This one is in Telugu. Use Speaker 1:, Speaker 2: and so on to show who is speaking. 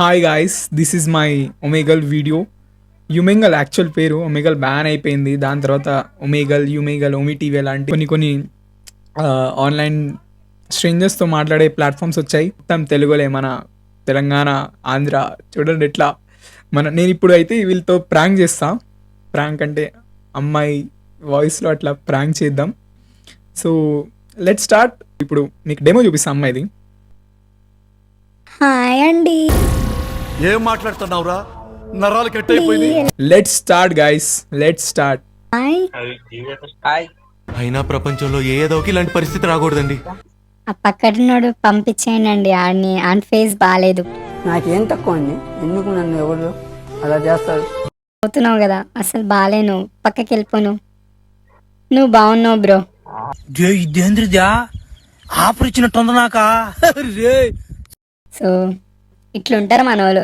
Speaker 1: Hi guys, this is my Omegle video. యుమెంగల్ యాక్చువల్ పేరు ఒమేగల్ బ్యాన్ అయిపోయింది. దాని తర్వాత ఒమేగల్, యుమేగల్, ఓమిటీవీ లాంటి కొన్ని ఆన్లైన్ స్ట్రేంజర్స్తో మాట్లాడే ప్లాట్ఫామ్స్ వచ్చాయి. మొత్తం తెలుగులే, మన తెలంగాణ, ఆంధ్ర. చూడండి ఎట్లా నేను ఇప్పుడు అయితే వీళ్ళతో ప్రాంక్ చేస్తా. ప్రాంక్ అంటే అమ్మాయి వాయిస్లో అట్లా ప్రాంక్ చేద్దాం. So let start. ఇప్పుడు మీకు డెమో చూపిస్తా అమ్మాయిది.
Speaker 2: హాయ్ అండి.
Speaker 3: ఏం మాట్లాడుతున్నావురా? నరాలు కట్ అయిపోయింది.
Speaker 1: Let's start guys, let's start.
Speaker 2: Hi.
Speaker 4: అయినా ప్రపంచంలో ఏదోకి ఇలాంటి పరిస్థితి రాకూడదండి.
Speaker 2: ఆ పక్కనోడు పంపించేయండి. ఆన్ ఫేస్ బాగాలేదు.
Speaker 5: నాకేం తక్కువ అండి? ఎందుకు నన్ను ఎవరు అలా చేస్తారు?
Speaker 2: పోతున్నావు కదా, అసలు బాగాలేను. పక్కకి వెళ్ళిపోను. నువ్వు బాగున్నావు బ్రో.
Speaker 6: ఇదేంద్రిదా ఆఫర్ ఇచ్చినట్టుంది నాకా.
Speaker 2: సో ఇట్లుంటారు మన వాళ్ళు.